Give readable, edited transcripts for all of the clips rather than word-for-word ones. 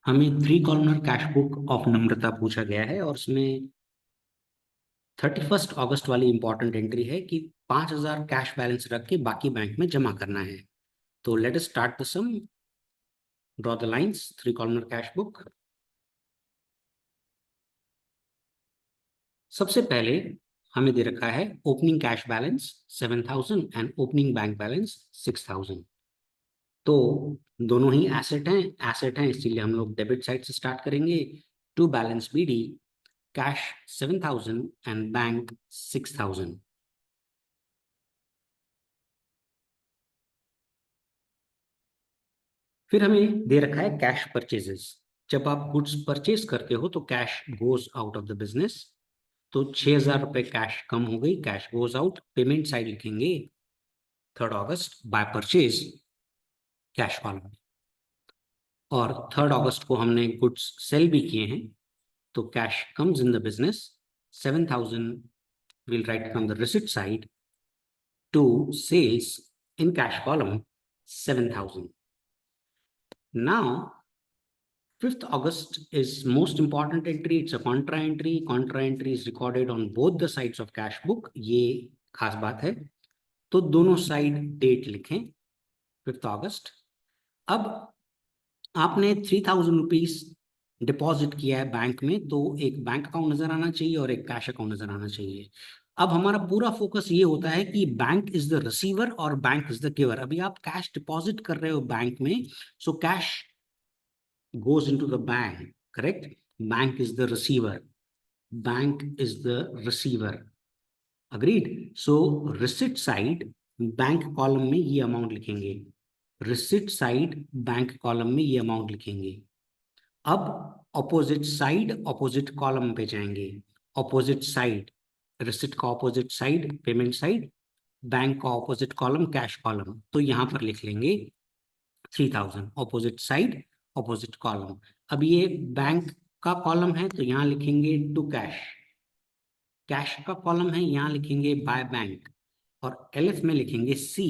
हमें 3 columnar cash book of नम्रता पूछा गया है और उसमें 31 अगस्त वाली इंपॉर्टेंट एंट्री है कि 5,000 कैश बैलेंस रख के बाकी बैंक में जमा करना है। तो let us start the sum. Draw the lines. 3 columnar cash book. सबसे पहले हमें दे रखा है opening cash balance 7,000 and opening bank balance 6,000। तो दोनों ही एसेट हैं इसीलिए हम लोग डेबिट साइड से स्टार्ट करेंगे। To balance BD, cash 7,000 and bank 6,000। फिर हमें दे रखा है कैश परचेजेस। जब आप गुड्स परचेज करते हो तो cash goes out of the business. तो 6,000 रुपए कैश कम हो गई, cash goes out. Payment side लिखेंगे 3 अगस्त बाय परचेज, कैश कॉलम। और 3 अगस्त को हमने गुड्स सेल भी किए हैं तो cash comes in the business. 7,000 will write from the receipt side to sales in cash column 7,000। Now 5th August is most important entry. It's a contra entry. Contra entry is recorded on both the sides of cash book. ये खास बात है। तो दोनों side date लिखें 5th August। अब आपने 3,000 rupees deposit किया है बैंक में, तो एक बैंक अकाउंट नजर आना चाहिए और एक कैश अकाउंट नजर आना चाहिए। अब हमारा पूरा फोकस ये होता है कि बैंक इज द रिसीवर और बैंक इज द गिवर। अभी आप कैश डिपॉजिट कर रहे हो बैंक में, so cash goes into the bank, correct? Bank is the receiver. Bank is the receiver. Agreed? So receipt side bank column में ये amount लिखेंगे, रिसिट साइड बैंक कॉलम में ये अमाउंट लिखेंगे। अब ऑपोजिट साइड ऑपोजिट कॉलम पे जाएंगे। Opposite side receipt का opposite side payment side, bank का ऑपोजिट कॉलम कैश कॉलम। तो यहां पर लिख लेंगे 3,000 ऑपोजिट साइड ऑपोजिट कॉलम। अब ये बैंक का कॉलम है तो यहां लिखेंगे टू कैश। कैश का कॉलम है, यहां लिखेंगे बाय बैंक। और एलिफ में लिखेंगे C.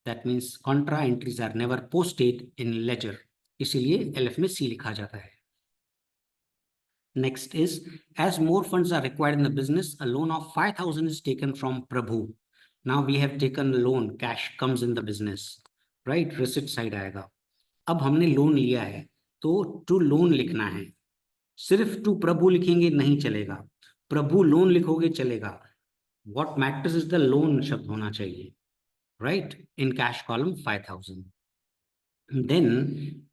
That means contra entries are never posted in ledger, इसीलिए एलिफ में सी लिखा जाता है। Next is, as more funds are required in the business, a loan of 5,000 is taken from Prabhu. Now we have taken a loan, cash comes in the business, right? Receipt side आएगा। अब हमने loan लिया है तो to loan लिखना है। सिर्फ to प्रभु लिखेंगे नहीं चलेगा, प्रभु लोन लिखोगे चलेगा। What matters is the loan शब्द होना चाहिए, right? In cash column 5,000। Then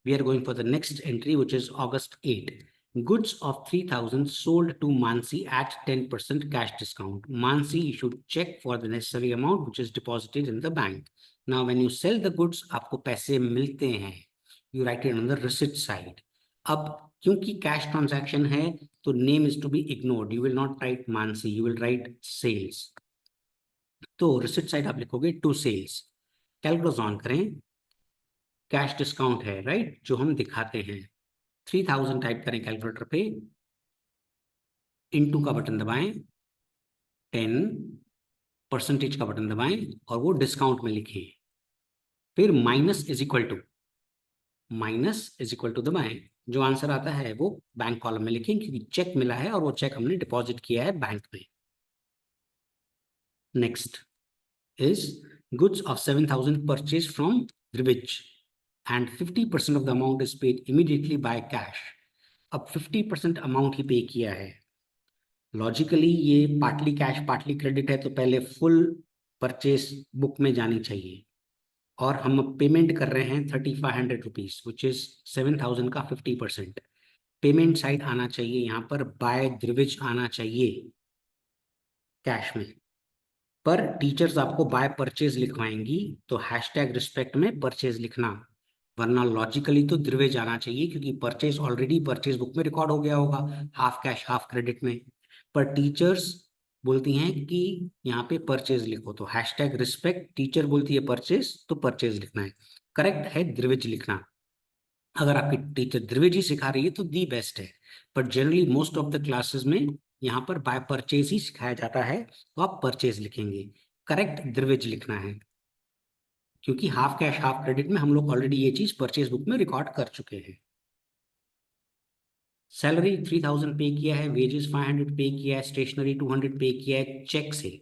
we are going for the next entry, which is August 8. Goods of 3,000 sold to Mansi at 10% cash discount. Mansi issued check for the necessary amount which is deposited in the bank. Now when you sell the goods, आपको पैसे मिलते हैं, you write it on the receipt side. अब क्योंकि cash transaction है तो name is to be ignored, you will not write Mansi, you will write sales. तो receipt side आप लिखोगे टू सेल्स। कैलकुलेट ऑन करें, कैश डिस्काउंट है राइट, जो हम दिखाते हैं। 3,000 टाइप करें कैलकुलेटर पे, इनटू का बटन दबाएं, 10% का बटन दबाएं और वो डिस्काउंट में लिखें। फिर माइनस इज इक्वल टू दबाएं। जो आंसर आता है वो बैंक कॉलम में लिखें क्योंकि चेक मिला है और वो चेक हमने डिपॉजिट किया है बैंक में। Next is goods of 7,000 purchased from Drivij and 50% of the amount is paid immediately by cash. अब 50% अमाउंट ही पे किया है। लॉजिकली ये पार्टली कैश पार्टली क्रेडिट है तो पहले फुल परचेस बुक में जानी चाहिए। और हम पेमेंट कर रहे हैं 3,500 रुपीज, विच इज 7,000 का 50%। पेमेंट साइड आना चाहिए, यहाँ पर बाय द्रिविज आना चाहिए कैश में। पर टीचर्स आपको बाय परचेज लिखवाएंगी तो हैशटैग रिस्पेक्ट में परचेज लिखना, वरना लॉजिकली तो द्रिवेज आना चाहिए क्योंकि परचेज ऑलरेडी परचेज बुक में रिकॉर्ड हो गया होगा हाफ कैश हाफ क्रेडिट में। पर टीचर्स बोलती हैं कि यहाँ पे परचेज लिखो तो हैशटैग रिस्पेक्ट, टीचर बोलती है परचेज तो परचेज लिखना है। करेक्ट है द्रिवेज लिखना। अगर आपकी टीचर द्विवेद ही सिखा रही है तो दी बेस्ट है, but generally most of the classes में यहाँ पर बाय परचेज ही सिखाया जाता है तो आप परचेज लिखेंगे। करेक्ट द्विवेद लिखना है क्योंकि हाफ कैश हाफ क्रेडिट में हम लोग ऑलरेडी ये चीज परचेज बुक में रिकॉर्ड कर चुके हैं। सैलरी 3000 पे किया है, वेजेस 500 पे किया है, स्टेशनरी 200 पे किया है चेक से।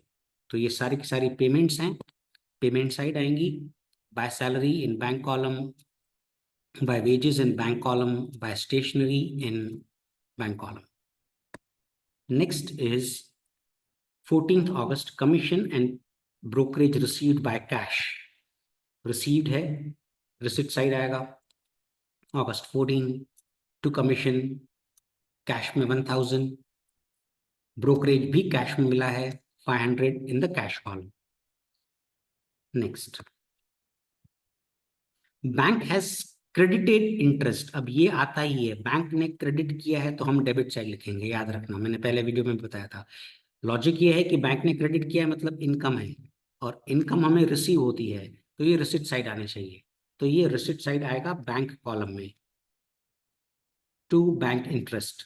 तो ये सारी की सारी पेमेंट्स हैं, पेमेंट साइड आएंगी। By salary in bank column, by wages in bank column, by stationery in bank column. Next is 14th August, commission and brokerage received by cash. Received है, receipt side आएगा August 14 to commission, cash में 1000, brokerage भी cash में मिला है 500 in the cash column. Next, bank has credited interest. अब ये आता ही है, बैंक ने क्रेडिट किया है तो हम डेबिट साइड लिखेंगे, याद रखना, मैंने पहले वीडियो में बताया था। लॉजिक ये है कि बैंक ने क्रेडिट किया है मतलब इनकम है, और इनकम हमें रिसीव होती है, तो ये रिसिट साइड आने चाहिए। तो ये रिसिट साइड आएगा बैंक कॉलम में, टू बैंक इंटरेस्ट।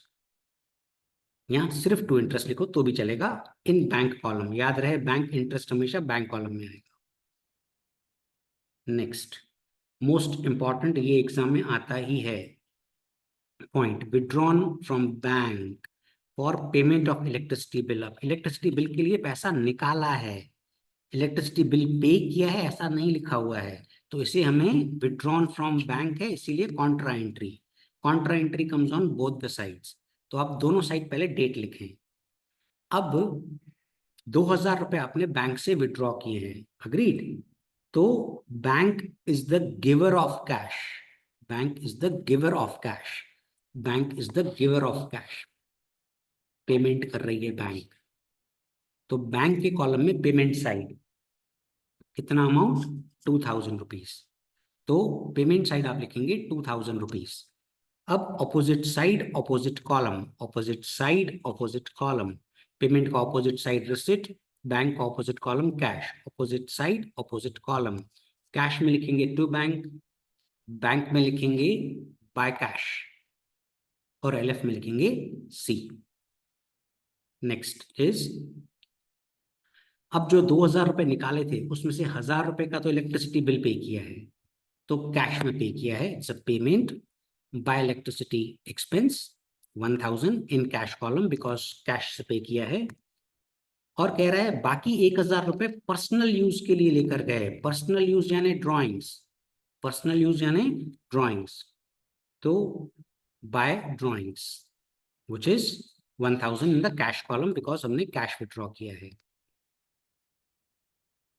यहाँ सिर्फ टू इंटरेस्ट लिखो तो भी चलेगा, इन बैंक कॉलम, याद रहे बैंक इंटरेस्ट हमेशा बैंक कॉलम में आएगा। नेक्स्ट, मोस्ट इंपॉर्टेंट, ये एग्जाम में आता ही है point, withdrawn from bank for payment of electricity bill. अब इलेक्ट्रिसिटी बिल के लिए पैसा निकाला है, इलेक्ट्रिसिटी बिल पे किया है ऐसा नहीं लिखा हुआ है, तो इसे हमें विड्रॉन फ्रॉम बैंक है, इसीलिए Contra entry. Contra entry comes on both the sides, तो आप दोनों साइड पहले डेट लिखें। अब 2000 रुपए आपने बैंक से विड्रॉ किए हैं, अग्रीड, तो bank is the giver of cash, bank is the giver of cash, bank is the giver of cash, payment कर रही है बैंक। तो बैंक के कॉलम में पेमेंट साइड कितना अमाउंट, 2000 रुपीज, तो पेमेंट साइड आप लिखेंगे 2000 रुपीज। अब opposite side opposite column, opposite side opposite column, payment का ऑपोजिट साइड रिसिट, बैंक का opposite column cash, opposite side opposite column, cash में लिखेंगे टू बैंक, बैंक में लिखेंगे बाय कैश, और एलएफ में लिखेंगे सी। नेक्स्ट इज, अब जो 2000 रुपए निकाले थे उसमें से 1000 रुपए का तो इलेक्ट्रिसिटी बिल पे किया है, तो कैश में पे किया है, it's a payment by electricity expense 1000 in cash column because cash से पे किया है। और कह रहा है बाकी 1000 रुपए पर्सनल यूज के लिए लेकर गए, पर्सनल यूज यानी ड्रॉइंग्स, पर्सनल यूज यानी ड्रॉइंग्स, तो by drawings which is 1000 in the cash column because हमने कैश विड्रॉ किया है।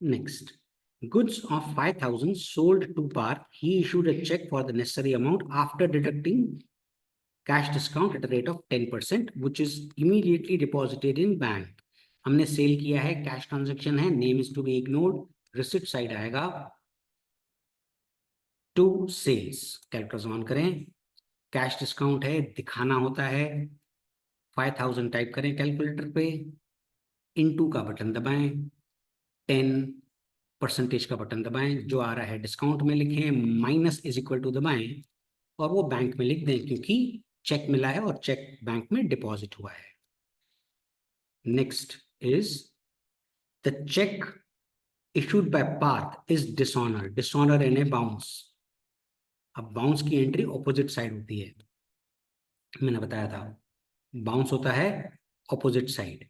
Next, goods of 5000 sold to Park. He issued a check for the necessary amount after deducting cash discount at a rate of 10%, which is immediately deposited in bank. हमने sale किया है, cash transaction है, name is to be ignored, receipt side आएगा to sales. Calculator on करें, cash discount है, दिखाना होता है, 5000 टाइप करें कैलकुलेटर पे, इनटू का बटन दबाएं, 10% का बटन दबाएं, जो आ रहा है डिस्काउंट में लिखें, माइनस इज इक्वल टू दबाएं, और वो बैंक में लिख दें क्योंकि चेक मिला है और चेक बैंक में डिपॉजिट हुआ है। Next is the cheque issued by Parth is dishonour, dishonour यानी बाउंस। अब बाउंस की एंट्री ऑपोजिट साइड होती है, मैंने बताया था, बाउंस होता है ऑपोजिट साइड।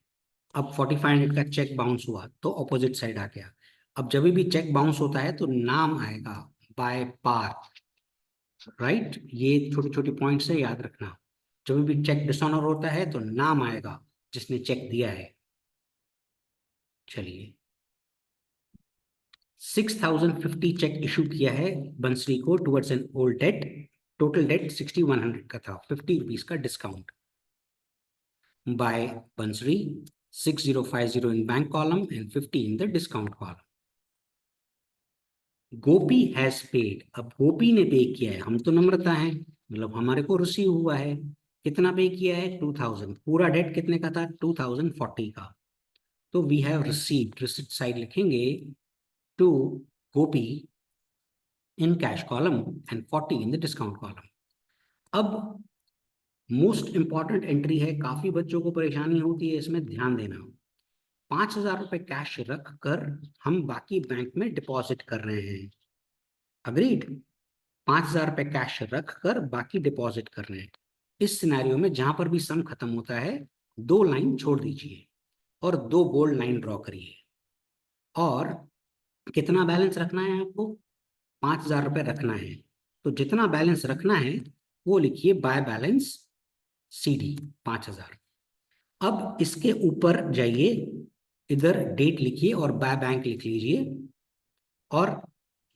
अब 4500 का चेक बाउंस हुआ तो ऑपोजिट साइड आ गया। अब जब भी चेक बाउंस होता है तो नाम आएगा बाय पार्थ, राइट, ये छोटी छोटी पॉइंट्स है, याद रखना। जब भी चेक डिसऑनर होता है तो नाम आएगा जिसने चेक दिया है। चलिए, 6050 चेक इशू किया है बंसरी को towards an old debt, total debt 6100 का था, 50 रुपीज का discount by Bansari, 6050 in bank column and 50 in the discount column. Gopi has paid, अब गोपी ने पे किया है, हम तो नम्रता है, मतलब हमारे को रिसीव हुआ है, कितना पे किया है 2000, पूरा डेट कितने का था 2040 का, तो we have received, receipt side लिखेंगे to Gopi in cash column and 40 in the discount column. अब मोस्ट इंपॉर्टेंट एंट्री है, काफी बच्चों को परेशानी होती है इसमें, ध्यान देना। 5000 रुपए कैश रख कर हम बाकी बैंक में डिपॉजिट कर रहे हैं, अग्रीड, 5000 रुपए कैश रख कर बाकी डिपॉजिट कर रहे हैं। इस सिनेरियो में जहां पर भी सम खत्म होता है 2 लाइन छोड़ दीजिए और 2 बोल्ड लाइन ड्रॉ करिए। और कितना बैलेंस रखना है आपको? 5,000 रुपये रखना है। तो जितना बैलेंस रखना है वो लिखिए बाय बैलेंस CD 5,000। अब इसके ऊपर जाइए, इधर डेट लिखिए और बाय बैंक लिख लीजिए, और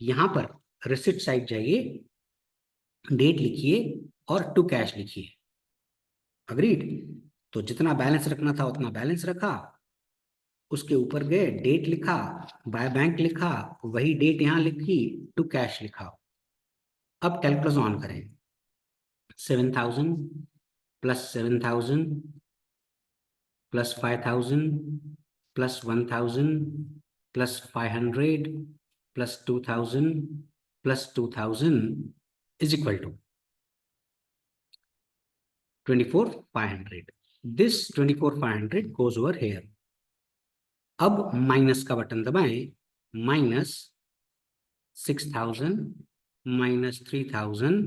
यहां पर रिसिप्ट साइड जाइए, डेट लिखिए और टू कैश लिखिए। अग्रीड? तो जितना बैलेंस रखना था उतना बैलेंस रखा, उसके ऊपर गए, डेट लिखा, बाय बैंक लिखा, वही डेट यहां लिखी, टू कैश लिखा। अब कैलकुलस ऑन करें। 7,000 plus 7,000 plus 5,000 plus 1,000 plus 500 plus 2,000 plus 2,000 is equal to 24,500. This 24,500 goes over here. अब माइनस का बटन दबाएं। Minus 6,000 minus 3,000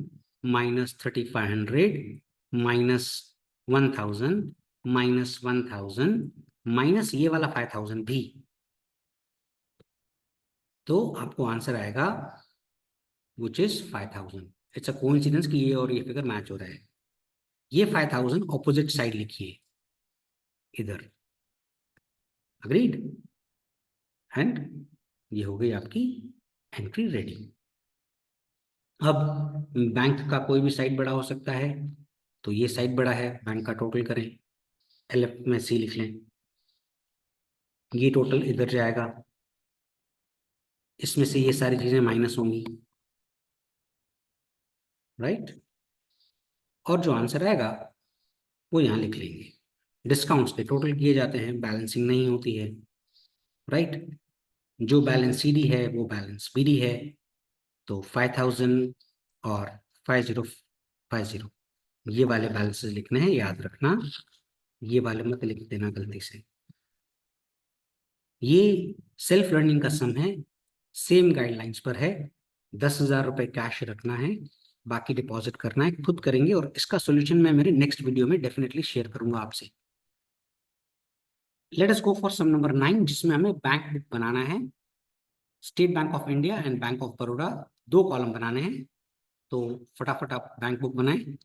minus 3,500 minus 1,000 minus 1,000 minus ये वाला 5,000 भी। तो आपको आंसर आएगा which is 5,000। It's a coincidence कि ये और ये फिगर मैच हो रहा है। ये 5,000 ऑपोजिट साइड लिखिए इधर। अग्रीड? एंड ये हो गई आपकी एंट्री रेडी। अब बैंक का कोई भी साइड बड़ा हो सकता है, तो ये साइड बड़ा है, बैंक का टोटल करें, LF में C लिख लें। ये टोटल इधर जाएगा, इसमें से ये सारी चीजें माइनस होंगी, राइट? और जो आंसर आएगा वो यहाँ लिख लेंगे। डिस्काउंट्स के टोटल किए जाते हैं, बैलेंसिंग नहीं होती है, राइट? जो बैलेंस CD है वो बैलेंस BD है। तो 5,000 और 5,050 ये वाले बैलेंसेस लिखने हैं, याद रखना। ये वाले मत लिख देना गलती से। ये सेल्फ लर्निंग का सम है, सेम गाइडलाइंस पर है। 10,000 रुपये कैश रखना है, बाकी डिपॉजिट करना है, खुद करेंगे। और इसका सॉल्यूशन मैं मेरे नेक्स्ट वीडियो में डेफिनेटली शेयर करूंगा आपसे। Let us go for some number 9, जिसमें हमें बैंक बुक बनाना है। State Bank of India and Bank of Baroda, 2 column बनाने हैं। तो फटाफट आप बैंक बुक बनाएं।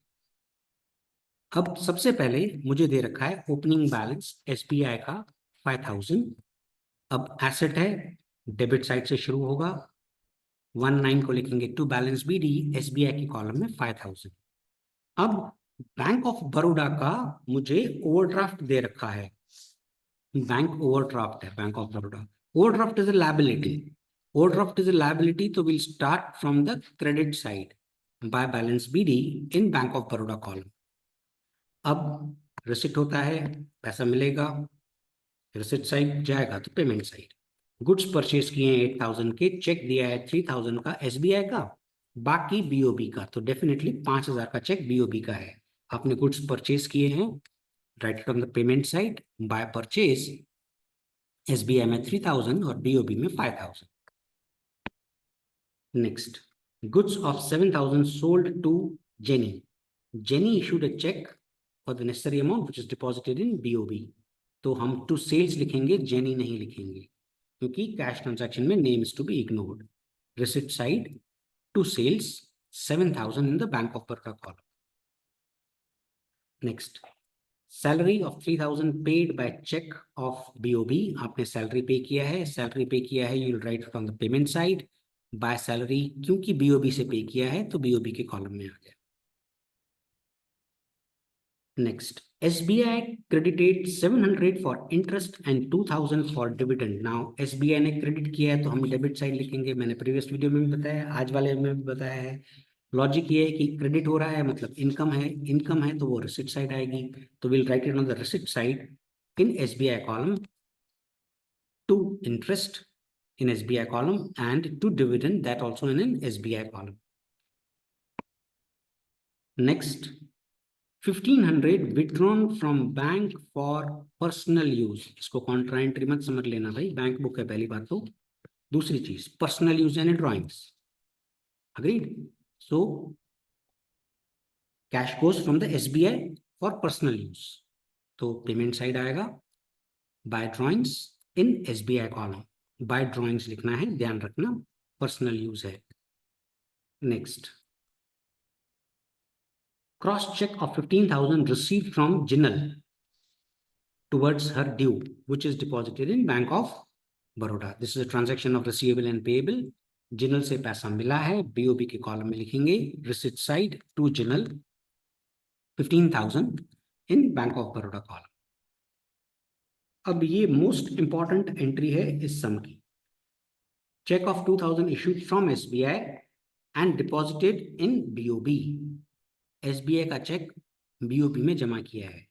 अब सबसे पहले मुझे दे रखा है ओपनिंग बैलेंस SBI का 5,000। अब एसेट है, डेबिट साइड से शुरू होगा। 19 को लिखेंगे टू बैलेंस BD, SBI की कॉलम में 5,000। अब बैंक ऑफ बड़ौदा का मुझे ओवरड्राफ्ट दे रखा है। बैंक ओवरड्राफ्ट है bank of Baroda. Overdraft is a liability. Overdraft is a liability, तो will start from the credit side by balance BD in bank of Baroda column. अब रिसिट होता है, पैसा मिलेगा, रिसिट साइड जाएगा तो पेमेंट साइड। गुड्स परचेज किए हैं 8,000 के, चेक दिया है 3,000 का SBI का, बाकी BOB का। तो डेफिनेटली 5,000 का चेक BOB का है। आपने गुड्स परचेज किए हैं, write it on the payment side by purchase. SBI में 3,000 और BOB में 5,000। Next, goods of 7,000 sold to Jenny. Jenny issued a cheque for the necessary amount which is deposited in BOB। तो हम to sales लिखेंगे, jenny नहीं लिखेंगे, क्योंकि cash transaction में name is to be ignored. Receipt side to sales 7,000 in the Bank of Baroda column. Next, salary of 3,000 paid by cheque of BOB। आपने salary pay किया है, सैलरी पे किया है, you will write from the payment side by salary, क्योंकि BOB से पे किया है तो BOB के कॉलम में आ गया। Next, SBI credited 700 for interest and 2,000 for dividend. Now SBI ने क्रेडिट किया है तो हम डेबिट साइड लिखेंगे। मैंने प्रीवियस वीडियो में भी बताया, आज वाले में भी बताया है। लॉजिक ये है कि क्रेडिट हो रहा है मतलब इनकम है तो वो रिसिप्ट साइड आएगी। तो will write it on the receipt side in SBI column, to interest in SBI column and to dividend, that also in an SBI column. Next, 1,500 withdrawn from bank for personal use। इसको Contra entry मत समझ लेना भाई, bank book है पहली बात तो। दूसरी चीज, पर्सनल यूज यानी drawings. Agreed? So cash goes from the SBI for personal use, तो पेमेंट साइड आएगा by drawings in SBI column, by drawings लिखना है, ध्यान रखना पर्सनल यूज है। Next, cross cheque of 15,000 received from Jinal towards her due, which is deposited in Bank of Baroda. This is a transaction of receivable and payable. Jinal से पैसा मिला है, BOB के कॉलम में लिखेंगे receipt side to Jinal 15,000 in bank of Baroda column. अब ये most important entry है इस सम की। Cheque of 2,000 issued from SBI and deposited in BOB. SBI का चेक बीओबी में जमा किया है,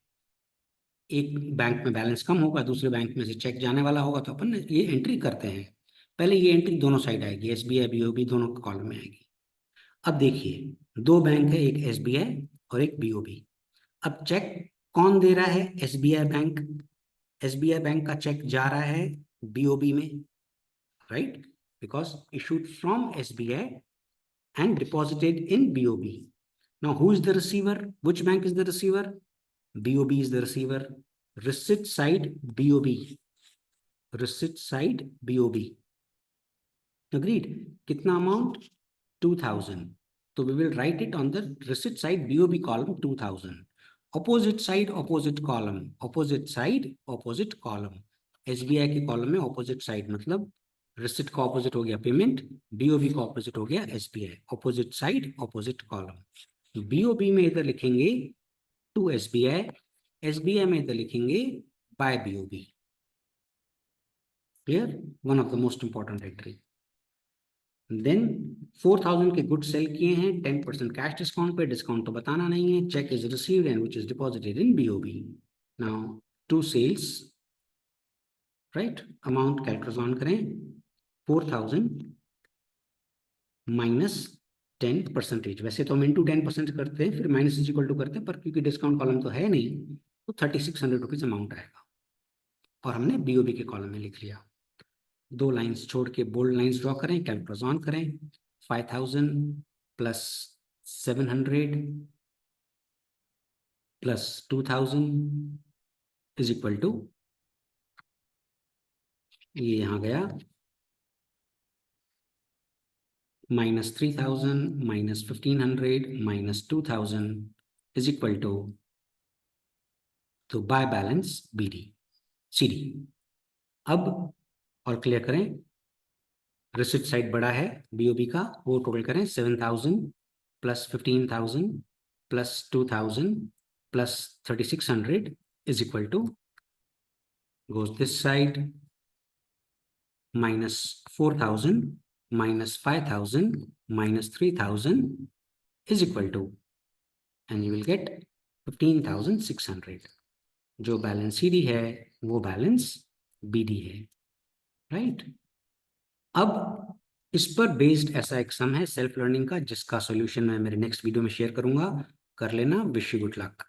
एक बैंक में बैलेंस कम होगा, दूसरे बैंक में से चेक जाने वाला होगा, तो अपन ये एंट्री करते हैं। पहले ये एंट्री दोनों साइड आएगी, एसबीआई बीओबी दोनों कॉलम में आएगी। अब देखिए दो बैंक है, एक एसबीआई और एक बीओबी। अब चेक कौन दे रहा है? SBI bank. एसबीआई बैंक का चेक जा रहा है बीओबी में, right, because issued from SBI and deposited in BOB. Now, who is the receiver? Which bank is the receiver? BOB is the receiver. Receipt side BOB. Receipt side BOB. Agreed? कितना amount? 2,000. So we will write it on the receipt side BOB column 2,000. Opposite side opposite column. Opposite side opposite column. SBI के column में opposite side मतलब receipt का opposite हो गया payment, BOB का opposite हो गया SBI. Opposite side opposite column. BOB में इधर लिखेंगे टू एसबीआई, एसबीआई में इधर लिखेंगे by BOB. Clear? One of the most important entry. Then 4,000 के गुड सेल किए हैं 10% कैश डिस्काउंट पे, डिस्काउंट तो बताना नहीं है। Cheque is received and which is deposited in BOB. Now to sales, right, amount calculate on करें, 4,000 minus 10%। वैसे तो हम इंटू 10% करते हैं, फिर माइनस इज इक्वल टू करते हैं, पर क्योंकि डिस्काउंट कॉलम तो है नहीं, तो 3,600 रुपीज अमाउंट आएगा, और हमने बीओबी के कॉलम में लिख लिया। दो लाइंस छोड़ के बोल्ड लाइंस ड्रॉ करें, कैलकुलेट ऑन करें। 5,000 plus 700 plus 2,000 is equal to, ये यहां गया minus 3,000 minus 1,500 minus 2,000 is equal to, तो बाय बैलेंस बीडी सीडी। अब और क्लियर करें, रिसिट साइड बड़ा है बीओबी का, वो टोटल करें 7,000 plus 15,000 plus 2,000 plus 3,600 is equal to, goes this side, minus 4,000 minus 5,000 minus 3,000 is equal to, and you will get 15,600। जो बैलेंस सीडी है वो बैलेंस बीडी है, राइट। अब इस पर बेस्ड ऐसा एक सम है सेल्फ लर्निंग का, जिसका सॉल्यूशन मैं मेरे नेक्स्ट वीडियो में शेयर करूंगा। कर लेना। Wish you good luck.